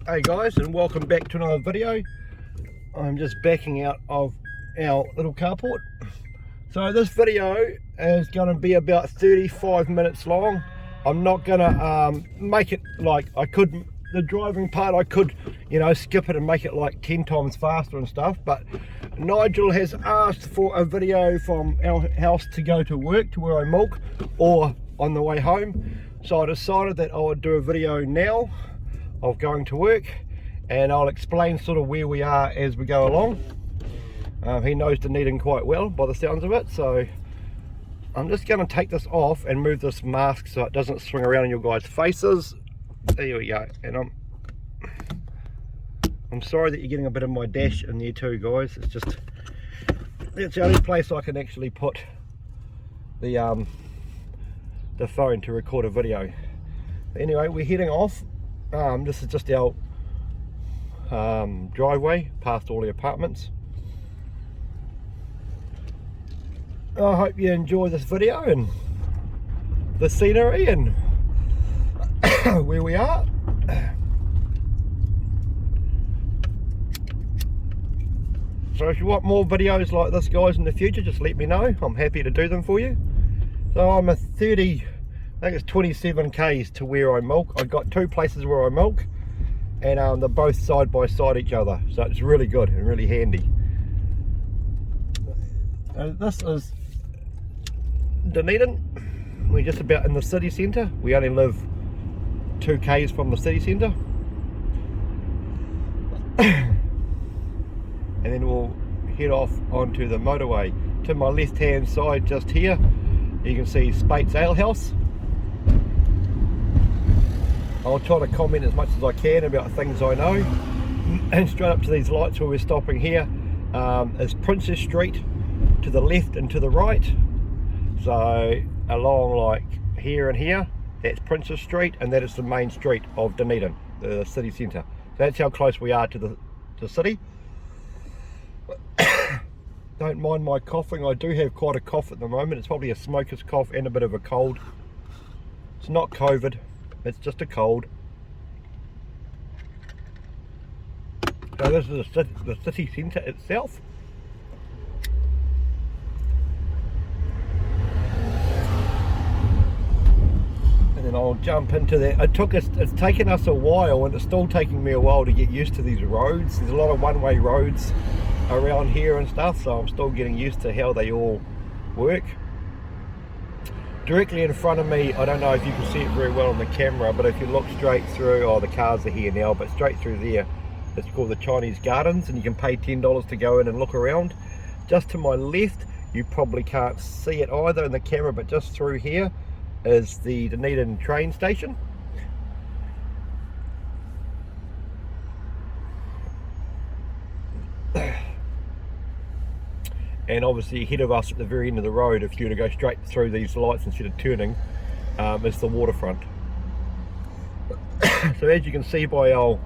Hey guys, and welcome back to another video. I'm just backing out of our little carport. So this video is going to be about 35 minutes long. I'm not going to make it like I could, the driving part I could, skip it and make it like 10 times faster and stuff, but Nigel has asked for a video from our house to go to work, to where I milk, or on the way home. So I decided that I would do a video now of going to work, and I'll explain sort of where we are as we go along. He knows Dunedin quite well by the sounds of it, so I'm just going to take this off and move this mask so it doesn't swing around in your guys' faces. There we go. And I'm sorry that you're getting a bit of my dash in there too, guys. It's just, it's the only place I can actually put the phone to record a video. Anyway, we're heading off. This is just our driveway past all the apartments. I hope you enjoy this video and the scenery and where we are. So if you want more videos like this, guys, in the future, just let me know. I'm happy to do them for you. So I'm a 30, I think it's 27 k's to where I milk. I've got two places where I milk, and they're both side by side each other, so it's really good and really handy. This is Dunedin. We're just about in the city centre. We only live 2 k's from the city centre. And then we'll head off onto the motorway. To my left hand side just here, you can see Spate's Ale House. I'll try to comment as much as I can about things I know. And straight up to these lights where we're stopping here is Princess Street to the left and to the right. So along like here and here, that's Princess Street, and that is the main street of Dunedin, the city centre. So that's how close we are to the city. Don't mind my coughing. I do have quite a cough at the moment. It's probably a smoker's cough and a bit of a cold. It's not COVID. It's just a cold. So this is the city centre itself. And then I'll jump into that. It's taken us a while, and it's still taking me a while to get used to these roads. There's a lot of one-way roads around here and stuff, so I'm still getting used to how they all work. Directly in front of me, I don't know if you can see it very well on the camera, but if you look straight through, the cars are here now, but straight through there, it's called the Chinese Gardens, and you can pay $10 to go in and look around. Just to my left, you probably can't see it either in the camera, but just through here is the Dunedin train station. And obviously ahead of us at the very end of the road, if you were to go straight through these lights instead of turning, is the waterfront. So as you can see by our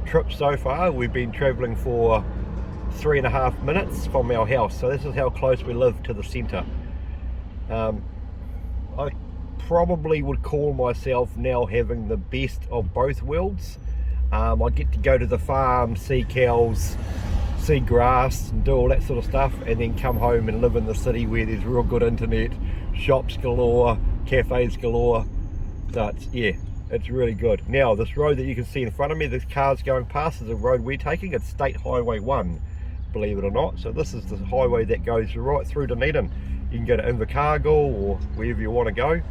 trip so far, we've been travelling for 3.5 minutes from our house. So this is how close we live to the centre. I probably would call myself now having the best of both worlds. I get to go to the farm, see cows, see grass and do all that sort of stuff, and then come home and live in the city where there's real good internet, shops galore, cafes galore. So it's really good. Now this road that you can see in front of me, there's cars going past, is a road we're taking. It's State Highway 1, believe it or not. So this is the highway that goes right through Dunedin. You can go to Invercargill or wherever you want to go.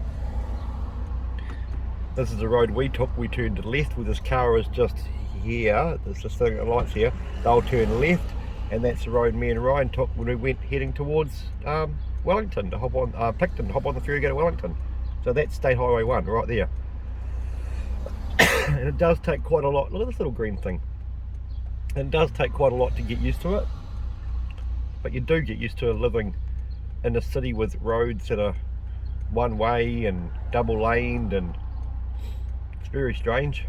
This is the road we took. We turned to the left where this car is just here. There's this thing that lights here. They'll turn left, and that's the road me and Ryan took when we went heading towards Wellington to hop on Picton, to hop on the ferry, go to Wellington. So that's State Highway 1 right there. And it does take quite a lot. Look at this little green thing. And it does take quite a lot to get used to it, but you do get used to living in a city with roads that are one way and double laned, and it's very strange.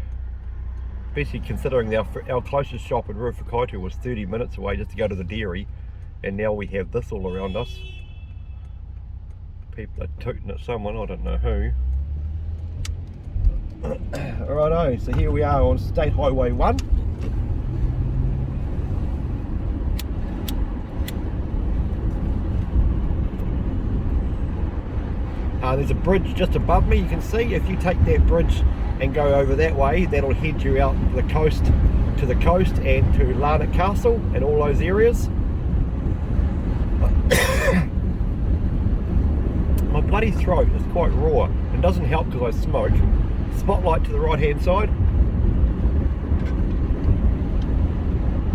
Especially considering our closest shop in Ruwhakaitu was 30 minutes away just to go to the dairy, and now we have this all around us. People are tooting at someone, I don't know who. Righto, so here we are on State Highway 1. There's a bridge just above me, you can see. If you take that bridge and go over that way, that'll head you out to the coast and to Larnach Castle and all those areas. My bloody throat is quite raw and doesn't help because I smoke. Spotlight to the right hand side,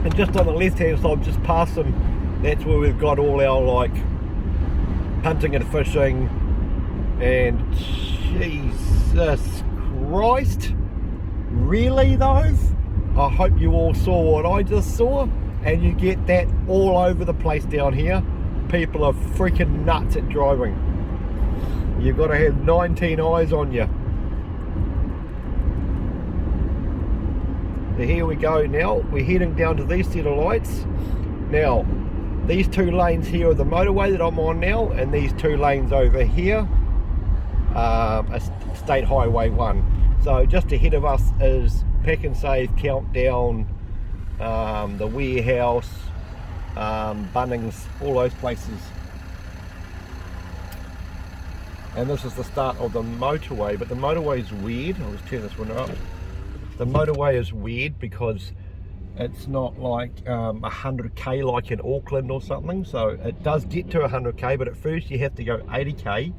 and just on the left hand side, just past them, that's where we've got all our like hunting and fishing. And Jesus Christ, really though? I hope you all saw what I just saw, and you get that all over the place down here. People are freaking nuts at driving. You've got to have 19 eyes on you. So here we go now. We're heading down to these set of lights. Now, these two lanes here are the motorway that I'm on now, and these two lanes over here are State Highway 1. So just ahead of us is Pack and Save, Countdown, the warehouse, Bunnings, all those places. And this is the start of the motorway, but the motorway is weird. I'll just turn this one up. The motorway is weird because it's not like 100k like in Auckland or something. So it does get to 100k, but at first you have to go 80k.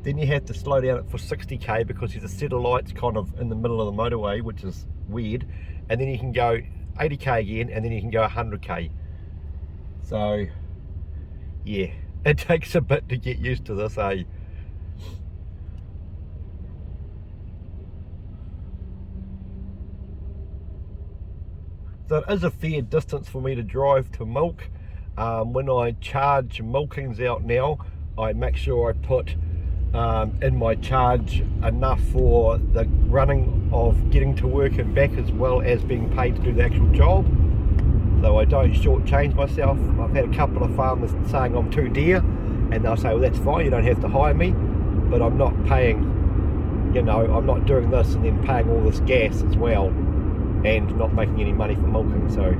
Then you have to slow down it for 60k because there's a set of lights kind of in the middle of the motorway, which is weird. And then you can go 80k again, and then you can go 100k. So yeah, it takes a bit to get used to this, eh? So it is a fair distance for me to drive to milk. When I charge milkings out now, I make sure I put in my charge enough for the running of getting to work and back, as well as being paid to do the actual job, so I don't shortchange myself. I've had a couple of farmers saying I'm too dear, and they'll say, well, that's fine, you don't have to hire me, but I'm not paying, you know, I'm not doing this and then paying all this gas as well and not making any money for milking. So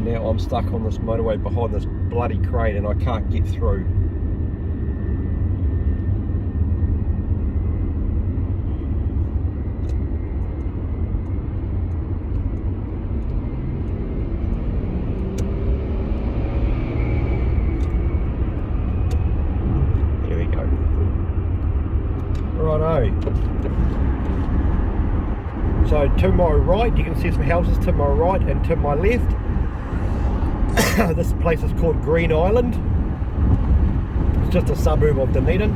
now I'm stuck on this motorway behind this bloody crane and I can't get through. There we go. Righto. So to my right, you can see some houses to my right and to my left. This place is called Green Island. It's just a suburb of Dunedin.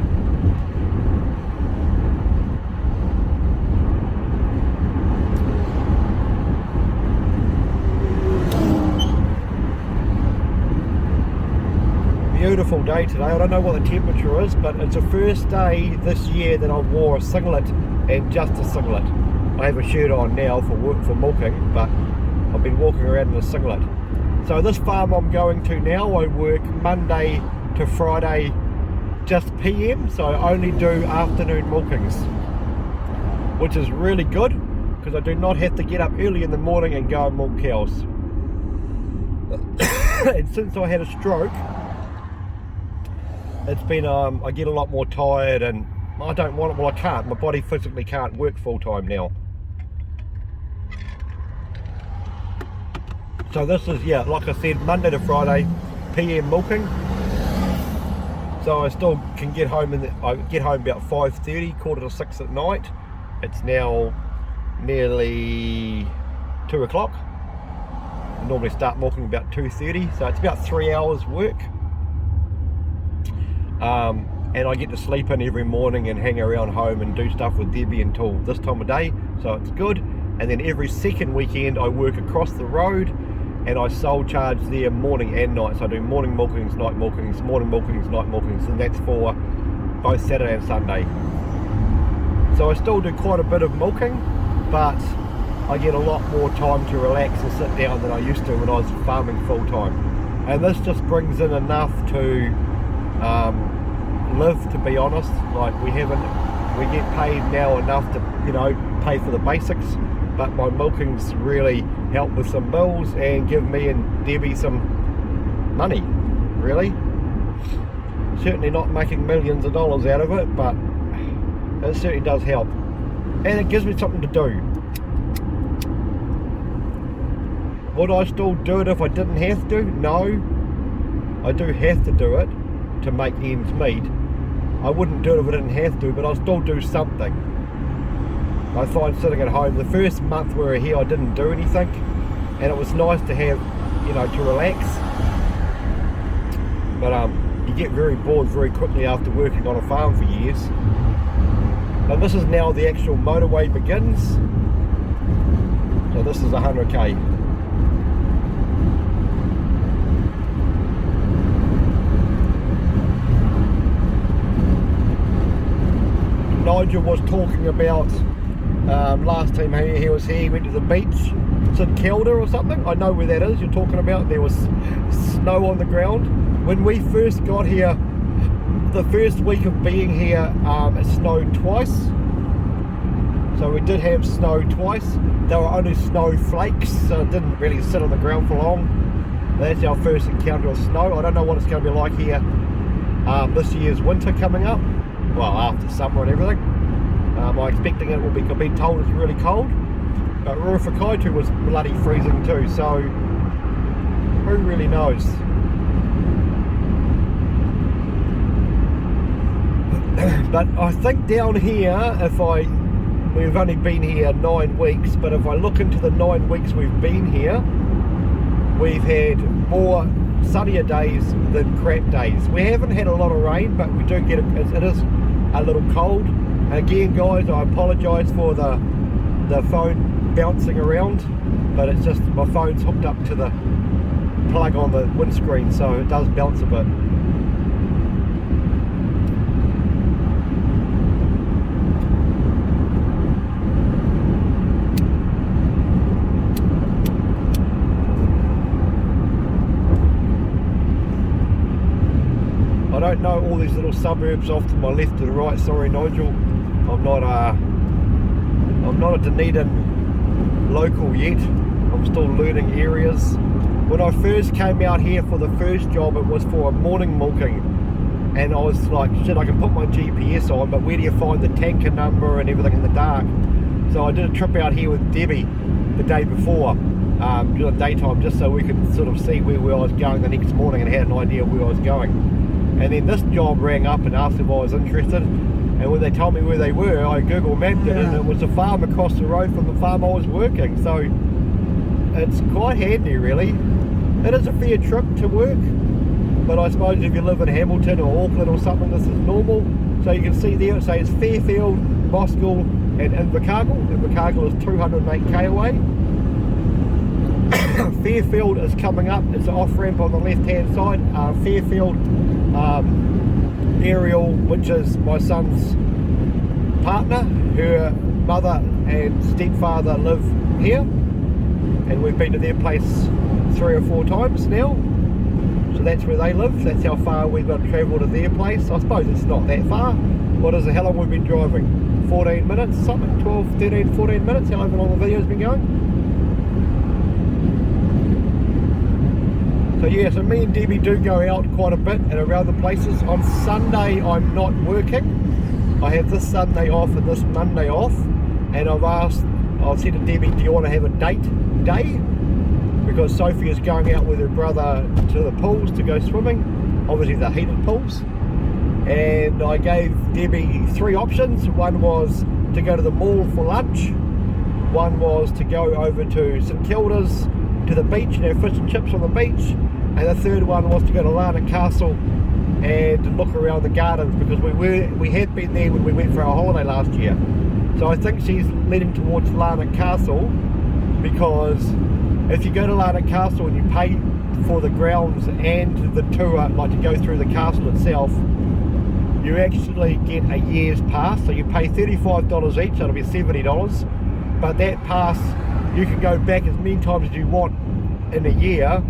Beautiful day today. I don't know what the temperature is, but it's the first day this year that I wore a singlet and just a singlet. I have a shirt on now for milking, but I've been walking around in a singlet. So this farm I'm going to now, I work Monday to Friday just PM, so I only do afternoon milkings, which is really good because I do not have to get up early in the morning and go and milk cows. And since I had a stroke, it's been I get a lot more tired, and I don't want it. Well, I can't, my body physically can't work full time now. So this is, yeah, like I said, Monday to Friday PM milking. So I still can get home I get home about 5:30, 5:45 at night. It's now nearly 2 o'clock. I normally start milking about 2:30, so it's about 3 hours work. And I get to sleep in every morning and hang around home and do stuff with Debbie until this time of day, so it's good. And then every second weekend I work across the road, and I sole charge there morning and night. So I do morning milkings, night milkings, morning milkings, night milkings, and that's for both Saturday and Sunday. So I still do quite a bit of milking, but I get a lot more time to relax and sit down than I used to when I was farming full time. And this just brings in enough to live, to be honest. Like we get paid now enough to, you know, pay for the basics, but my milking's really helped with some bills and give me and Debbie some money, really. Certainly not making millions of dollars out of it, but it certainly does help, and it gives me something to do. Would I still do it if I didn't have to? No, I do have to do it to make ends meet. I wouldn't do it if I didn't have to, but I'll still do something. I find sitting at home, the first month we were here I didn't do anything, and it was nice to have, you know, to relax, but you get very bored very quickly after working on a farm for years. And this is now the actual motorway begins, so this is 100k. Nigel was talking about last time he was here, he went to the beach, St Kilda or something. I know where that is you're talking about. There was snow on the ground. When we first got here, the first week of being here, it snowed twice. So we did have snow twice. They were only snow flakes, so it didn't really sit on the ground for long. That's our first encounter of snow. I don't know what it's going to be like here this year's winter coming up. Well, after summer and everything. I'm expecting it will be, I've been told it's really cold, but Ruwhakaitu was bloody freezing too, so who really knows. But I think down here, we've only been here 9 weeks, but if I look into the 9 weeks we've been here, we've had more sunnier days than crap days. We haven't had a lot of rain, but we do get it is a little cold. Again, guys, I apologise for the phone bouncing around, but it's just my phone's hooked up to the plug on the windscreen, so it does bounce a bit. I don't know all these little suburbs off to my left to the right. Sorry, Nigel. I'm not a Dunedin local yet. I'm still learning areas. When I first came out here for the first job, it was for a morning milking, and I was like, shit, I can put my GPS on, but where do you find the tanker number and everything in the dark? So I did a trip out here with Debbie the day before, during the daytime, just so we could sort of see where I was going the next morning and had an idea where I was going. And then this job rang up and asked if I was interested, and when they told me where they were, I Google mapped it, and it was a farm across the road from the farm I was working. So it's quite handy, really. It is a fair trip to work, but I suppose if you live in Hamilton or Auckland or something, this is normal. So you can see there it says Fairfield, Moskell and Invercargill. Invercargill is 208k away. Fairfield is coming up. It's an off ramp on the left hand side. Fairfield, Ariel, which is my son's partner, her mother and stepfather live here, and we've been to their place 3 or 4 times now. So that's where they live. That's how far we've got to travel to their place. I suppose it's not that far. What is it? How long we've been driving? 14 minutes, something, 12, 13, 14 minutes. How long the video's been going? So yeah, so me and Debbie do go out quite a bit and around the places. On Sunday I'm not working. I have this Sunday off and this Monday off, and I've said to Debbie, do you want to have a date day? Because Sophie is going out with her brother to the pools to go swimming, obviously the heated pools. And I gave Debbie 3 options. One was to go to the mall for lunch, one was to go over to St Kilda's to the beach and have fish and chips on the beach, and the third one was to go to Larnac Castle and look around the gardens, because we had been there when we went for our holiday last year. So I think she's leaning towards Larnac Castle, because if you go to Larnac Castle and you pay for the grounds and the tour, like to go through the castle itself, you actually get a year's pass. So you pay $35 each, that'll be $70, but that pass you can go back as many times as you want in a year,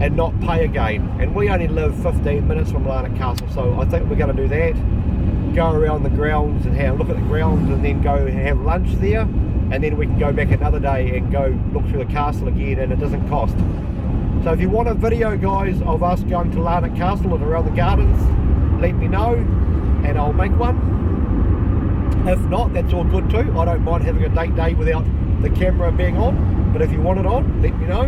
and not pay again. And we only live 15 minutes from Larnac Castle, so I think we're going to do that. Go around the grounds and look at the grounds, and then go have lunch there, and then we can go back another day and go look through the castle again, and it doesn't cost. So if you want a video, guys, of us going to Larnac Castle and around the gardens, let me know and I'll make one. If not, that's all good too. I don't mind having a date day without the camera being on, but if you want it on, let me know.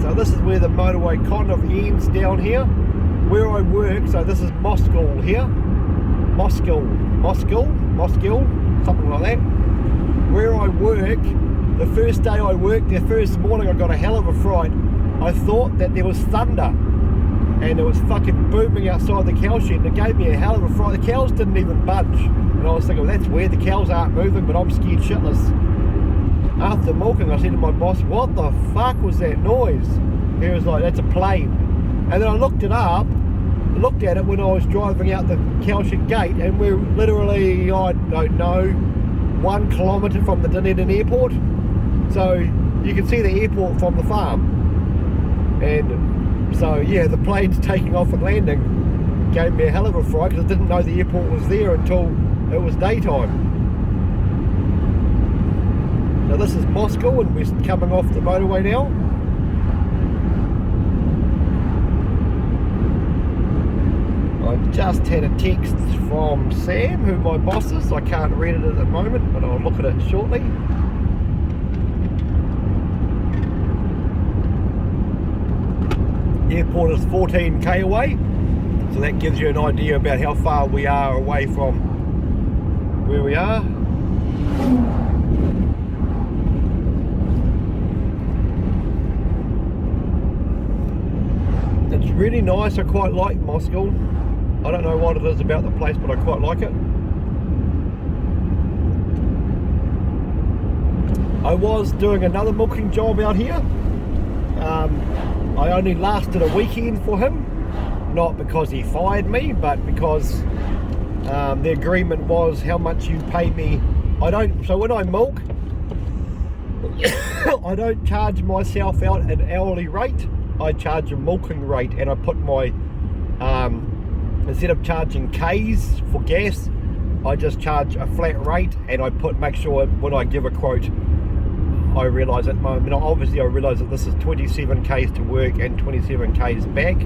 So this is where the motorway kind of ends down here. Where I work, so this is Moskill here. Moskill, something like that. Where I work, the first day I worked there, first morning, I got a hell of a fright. I thought that there was thunder and it was fucking booming outside the cow shed, and it gave me a hell of a fright. The cows didn't even budge, and I was thinking, well, that's weird, the cows aren't moving, but I'm scared shitless. After milking, I said to my boss, what the fuck was that noise? He was like, that's a plane. And then I looked at it when I was driving out the cow shed gate, and we're literally, I don't know, 1 kilometre from the Dunedin airport. So you can see the airport from the farm. And so yeah, the plane's taking off and landing gave me a hell of a fright, because I didn't know the airport was there until it was daytime. Now this is Moskill, and we're coming off the motorway now. I just had a text from Sam, who my boss is. I can't read it at the moment, but I'll look at it shortly. The airport is 14k away, so that gives you an idea about how far we are away from where we are. It's really nice. I quite like Moskill. I don't know what it is about the place, but I quite like it. I was doing another milking job out here. I only lasted a weekend for him, not because he fired me, but because the agreement was how much you pay me. So when I milk, I don't charge myself out an hourly rate. I charge a milking rate, and I put my instead of charging K's for gas, I just charge a flat rate, and I make sure when I give a quote, I realise that obviously I realise that this is 27 K's to work and 27 K's back.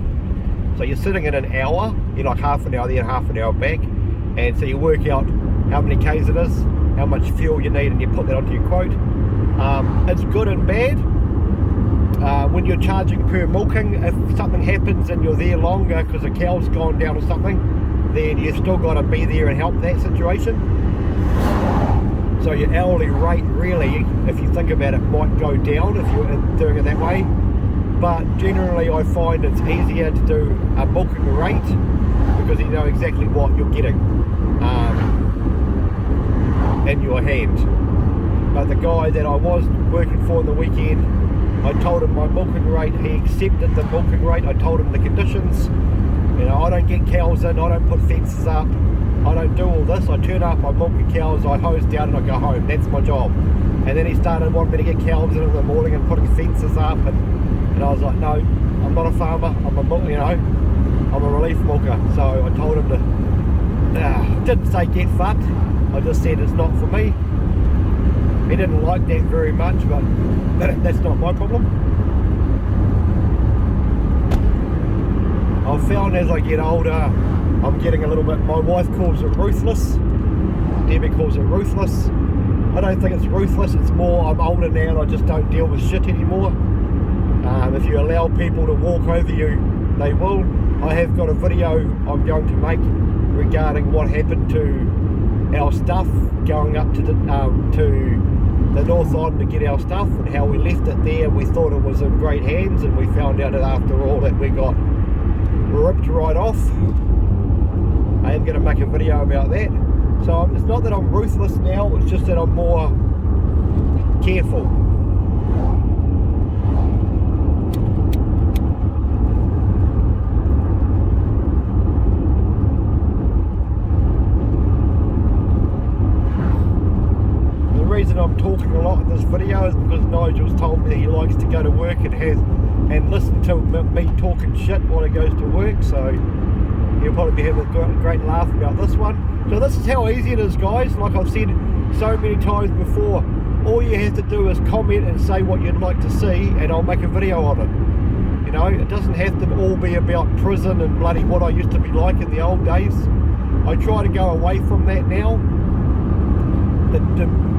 So you're sitting in an hour, you're like half an hour there, half an hour back, and so you work out how many K's it is, how much fuel you need, and you put that onto your quote. It's good and bad. When you're charging per milking, if something happens and you're there longer because the cow's gone down or something, then you've still got to be there and help that situation. So your hourly rate, really, if you think about it, might go down if you're doing it that way. But generally I find it's easier to do a milking rate because you know exactly what you're getting in your hand. But the guy that I was working for on the weekend, I told him my milking rate, he accepted the milking rate. I told him the conditions. You know, I don't get cows in, I don't put fences up, I don't do all this. I turn up, I milk the cows, I hose down, and I go home. That's my job. And then he started wanting me to get cows in the morning and putting fences up, and I was like, no, I'm not a farmer, I'm a relief milker. So I told him to, didn't say get fucked, I just said it's not for me. He didn't like that very much, but that's not my problem. I've found as I get older, I'm getting a little bit, my wife calls it ruthless, Debbie calls it ruthless. I don't think it's ruthless, it's more I'm older now and I just don't deal with shit anymore. If you allow people to walk over you, they will. I have got a video I'm going to make regarding what happened to our stuff going up to the North Island to get our stuff, and how we left it there. We thought it was in great hands, and we found out that after all that we got ripped right off. I am going to make a video about that. So it's not that I'm ruthless now, it's just that I'm more careful. reason I'm talking a lot in this video is because Nigel's told me that he likes to go to work and listen to me talking shit while he goes to work, so he'll probably be having a great laugh about this one. So this is how easy it is, guys. Like I've said so many times before, all you have to do is comment and say what you'd like to see, and I'll make a video of it. You know, it doesn't have to all be about prison and bloody what I used to be like in the old days. I try to go away from that now.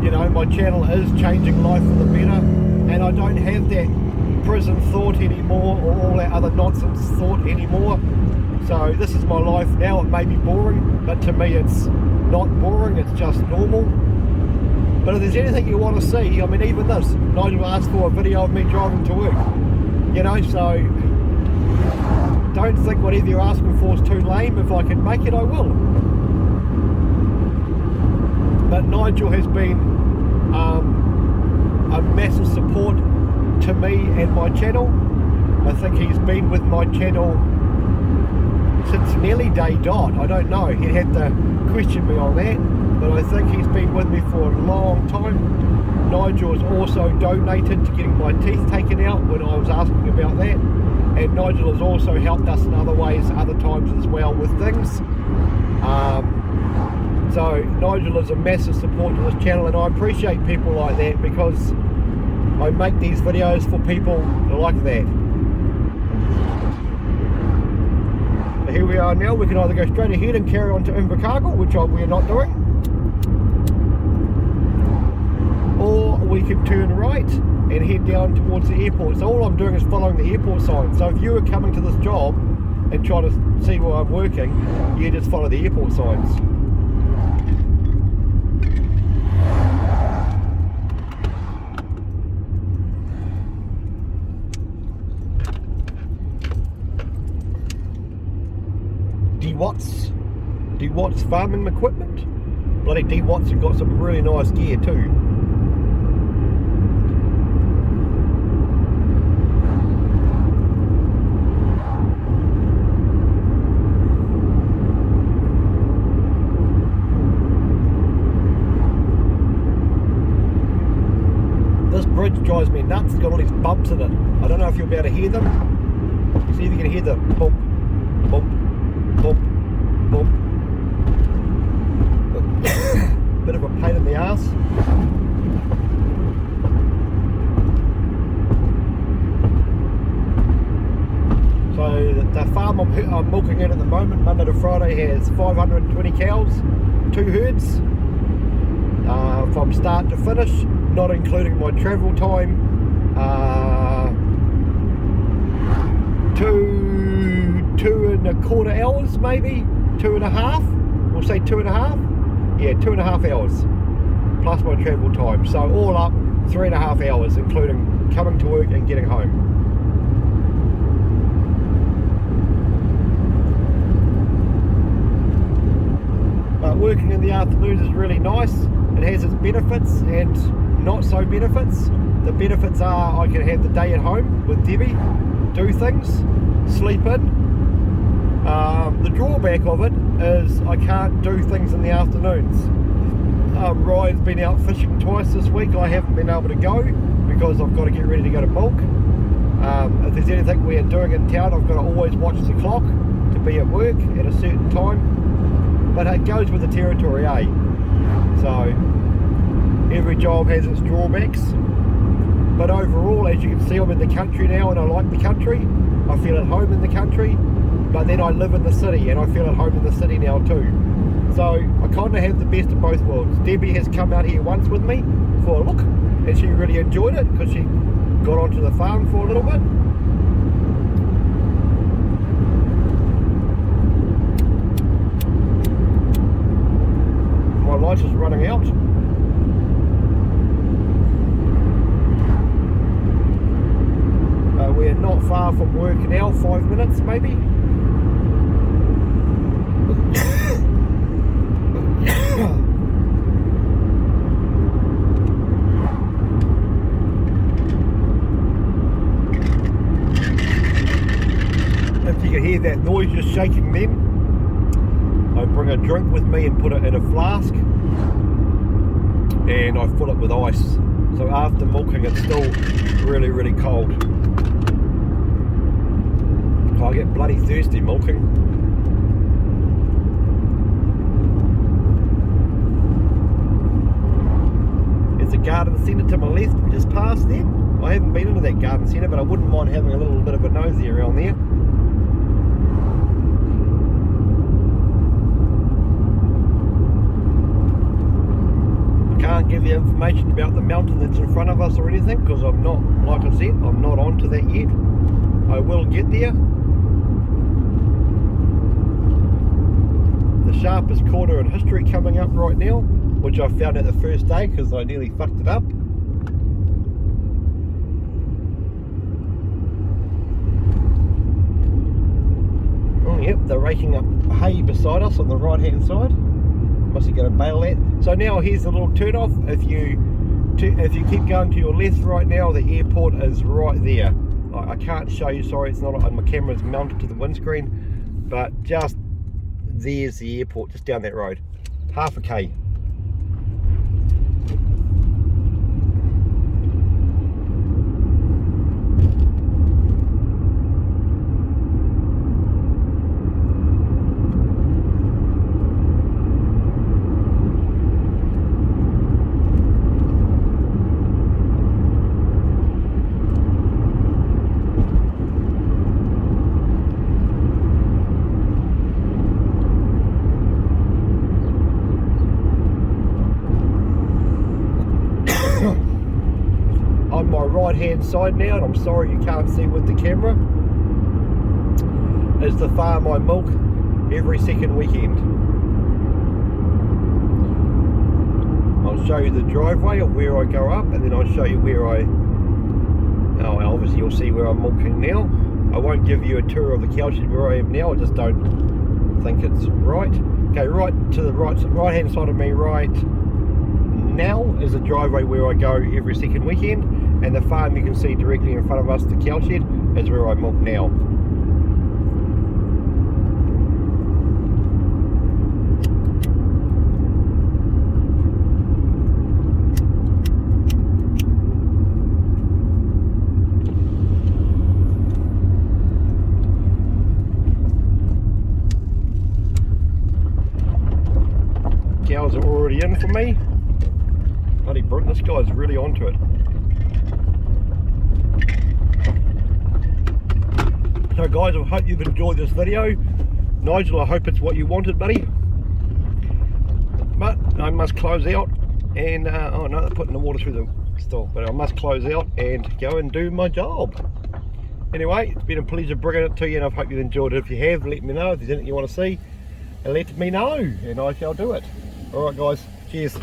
You know, my channel is changing life for the better, and I don't have that prison thought anymore, or all that other nonsense thought anymore. So this is my life now. It may be boring, but to me it's not boring, it's just normal. But if there's anything you want to see, I mean, even this, Nigel asked for a video of me driving to work, you know, so don't think whatever you're asking for is too lame. If I can make it, I will. But Nigel has been a massive support to me and my channel. I think he's been with my channel since nearly day dot. I don't know, he had to question me on that, but I think he's been with me for a long time. Nigel has also donated to getting my teeth taken out when I was asking about that, and Nigel has also helped us in other ways, other times as well, with things. So Nigel is a massive support to this channel, and I appreciate people like that, because I make these videos for people like that. So here we are now. We can either go straight ahead and carry on to Invercargill, which we're not doing, or we can turn right and head down towards the airport. So all I'm doing is following the airport sign. So if you are coming to this job and trying to see where I'm working, you just follow the airport signs. D Watts farming equipment. Bloody D Watts have got some really nice gear too. This bridge drives me nuts. It's got all these bumps in it. I don't know if you'll be able to hear them. See if you can hear the bump, bump, bump, bump. Bit of a pain in the ass. So the farm I'm milking in at the moment, Monday to Friday, has 520 cows, 2 herds, from start to finish, not including my travel time. 2.25 hours, maybe 2.5. We'll say 2.5. Yeah, 2.5 hours plus my travel time. So all up 3.5 hours, including coming to work and getting home. But working in the afternoons is really nice. It has its benefits and not so benefits. The benefits are I can have the day at home with Debbie, do things, sleep in. The drawback of it is I can't do things in the afternoons. Ryan's been out fishing twice this week. I haven't been able to go because I've got to get ready to go to milk. If there's anything we are doing in town, I've got to always watch the clock to be at work at a certain time. But it goes with the territory, eh? So every job has its drawbacks. But overall, as you can see, I'm in the country now and I like the country. I feel at home in the country. But then I live in the city and I feel at home in the city now too. So I kind of have the best of both worlds. Debbie has come out here once with me for a look, and she really enjoyed it because she got onto the farm for a little bit. My light is running out. We're not far from work now, 5 minutes maybe. If you can hear that noise just shaking then, I bring a drink with me and put it in a flask. and I fill it with ice. So after milking it's still really, really cold. I get bloody thirsty milking. There's a garden centre to my left, we just passed there. I haven't been into that garden centre, but I wouldn't mind having a little bit of a nosy around there. I can't give you information about the mountain that's in front of us or anything, because I'm not, like I said, I'm not onto that yet. I will get there. The sharpest corner in history coming up right now, which I found out the first day because I nearly fucked it up. Oh yep, they're raking up hay beside us on the right hand side. Must be going to bail that. So now here's the little turn off. If you keep going to your left right now, the airport is right there. I can't show you, sorry, it's not on my camera's mounted to the windscreen, but just there's the airport, just down that road, half a K. On my right hand side now, and I'm sorry you can't see with the camera, is the farm I milk every second weekend. I'll show you the driveway of where I go up, and then I'll show you where obviously you'll see where I'm milking now. I won't give you a tour of the cow shed where I am now, I just don't think it's right. Okay, right to the right hand side of me right now is the driveway where I go every second weekend, and the farm you can see directly in front of us, the cow shed, is where I milk now. Cows are already in for me. Bloody Brent, this guy's really onto it. So guys, I hope you've enjoyed this video. Nigel, I hope it's what you wanted, buddy. But I must close out and, oh no, they're putting the water through the stall. But I must close out and go and do my job. Anyway, it's been a pleasure bringing it to you, and I hope you've enjoyed it. If you have, let me know. If there's anything you want to see, let me know, and I shall do it. Alright guys, cheers.